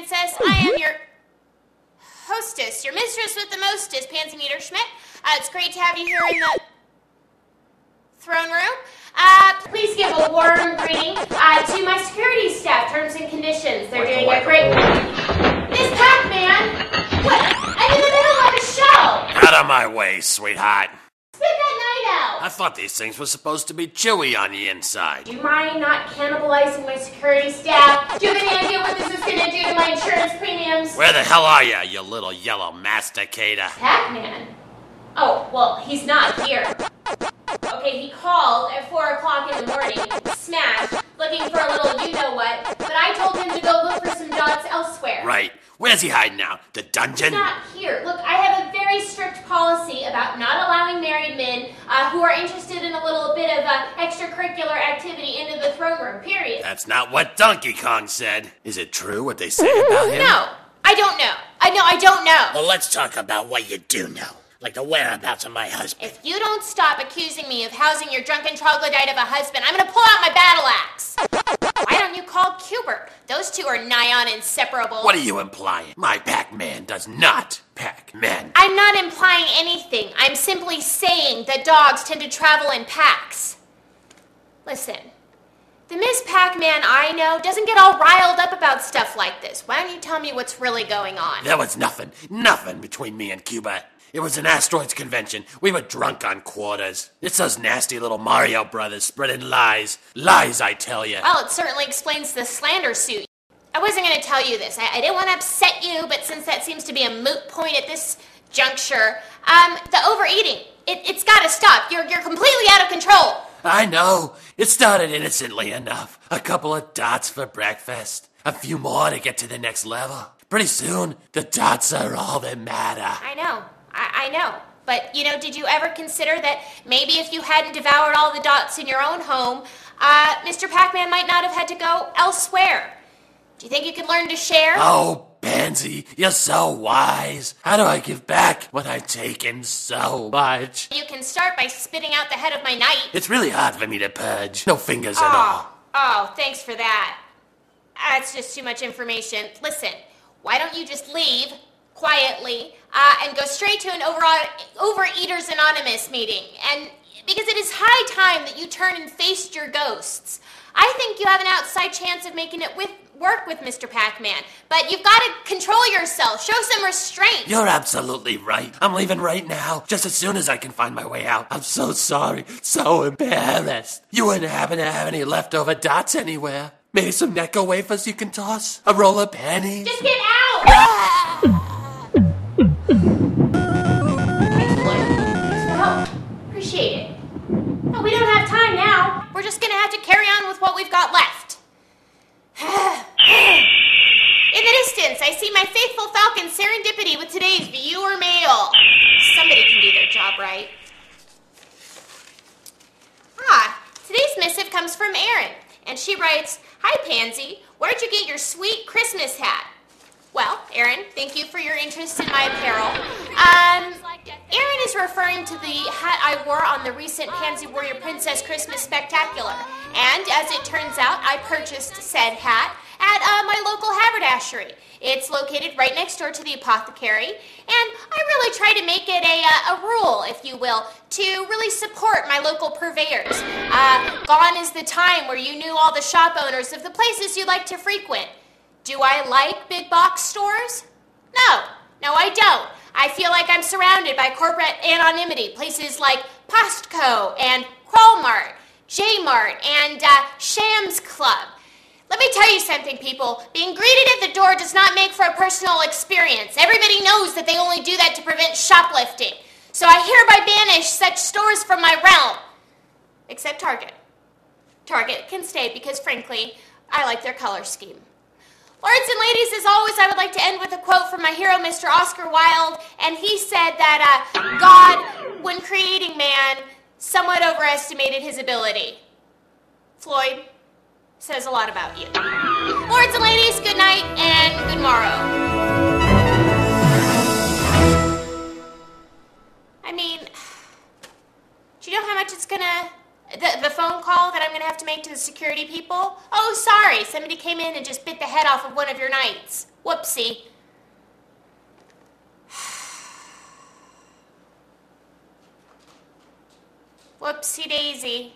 Princess. I am your hostess, your mistress with the mostest, Pansy Schmidt. It's great to have you here in the throne room. Please give a warm greeting to my security staff. Terms and conditions. They're doing a great... Miss Pacman! What? I'm in the middle of a show! Out of my way, sweetheart. Spit that night out! I thought these things were supposed to be chewy on the inside. Do you mind not cannibalizing my security staff? Do you have any idea what this is going to do to my insurance premiums? Where the hell are you little yellow masticator? Pacman? Oh, well, he's not here. Okay, he called at 4 o'clock in the morning, smashed, looking for a little you-know-what, but I told him to go look for some dots elsewhere. Right. Where's he hiding now? The dungeon? He's not here. Look, I have a very strict policy about not allowing married men who are interested in a little bit of extracurricular activity into the throne room, period. That's not what Donkey Kong said. Is it true what they say about him? No, I don't know. I don't know. Well, let's talk about what you do know. Like the whereabouts of my husband. If you don't stop accusing me of housing your drunken troglodyte of a husband, I'm gonna pull out my battle axe. Why don't you call Cubert? Those two are nigh on inseparable. What are you implying? My Pac-Man does not pack men. I'm not implying anything. I'm simply saying that dogs tend to travel in packs. Listen, the Miss Pac-Man I know doesn't get all riled up about stuff like this. Why don't you tell me what's really going on? There was nothing between me and Cuba. It was an asteroids convention. We were drunk on quarters. It's those nasty little Mario brothers spreading lies. Lies, I tell you. Well, it certainly explains the slander suit. I wasn't going to tell you this. I didn't want to upset you, but since that seems to be a moot point at this juncture, the overeating, it's got to stop. You're completely out of control. I know. It started innocently enough. A couple of dots for breakfast. A few more to get to the next level. Pretty soon, the dots are all that matter. I know. I know. But, did you ever consider that maybe if you hadn't devoured all the dots in your own home, Mr. Pacman might not have had to go elsewhere? Do you think you could learn to share? Oh, Pansy, you're so wise. How do I give back when I've taken so much? You can start by spitting out the head of my knight. It's really hard for me to purge. No fingers at all. Oh, thanks for that. That's just too much information. Listen, why don't you just leave quietly and go straight to an Overeaters Anonymous meeting? And because it is high time that you turn and faced your ghosts. I think you have an outside chance of making it work with Mr. Pacman, but you've got to control yourself. Show some restraint. You're absolutely right. I'm leaving right now, just as soon as I can find my way out. I'm so sorry, so embarrassed. You wouldn't happen to have any leftover dots anywhere? Maybe some Necco wafers you can toss? A roll of pennies? Just get out! Appreciate it. No, we don't have time now. We're just gonna have to carry on with what we've got left. In the distance, I see my faithful falcon Serendipity with today's viewer mail. Somebody can do their job right. Today's missive comes from Erin, and she writes, "Hi, Pansy. Where'd you get your sweet Christmas hat?" Well, Erin, thank you for your interest in my apparel. Erin is referring to the hat I wore on the recent Pansy Warrior Princess Christmas Spectacular. And as it turns out, I purchased said hat at my local haberdashery. It's located right next door to the apothecary, and I really try to make it a rule, if you will, to really support my local purveyors. Gone is the time where you knew all the shop owners of the places you like to frequent. Do I like big box stores? No, I don't. I feel like I'm surrounded by corporate anonymity, places like Postco and Crawlmart, J-Mart, and Shams Club. Let me tell you something, people. Being greeted at the door does not make for a personal experience. Everybody knows that they only do that to prevent shoplifting. So I hereby banish such stores from my realm. Except Target. Target can stay because, frankly, I like their color scheme. Lords and ladies, as always, I would like to end with a quote from my hero, Mr. Oscar Wilde, and he said that God, when creating man, somewhat overestimated his ability. Floyd, says a lot about you. Lords and ladies, good night and good morrow. I mean, do you know how much it's gonna The phone call that I'm going to have to make to the security people? Oh, sorry. Somebody came in and just bit the head off of one of your knights. Whoopsie. Whoopsie daisy.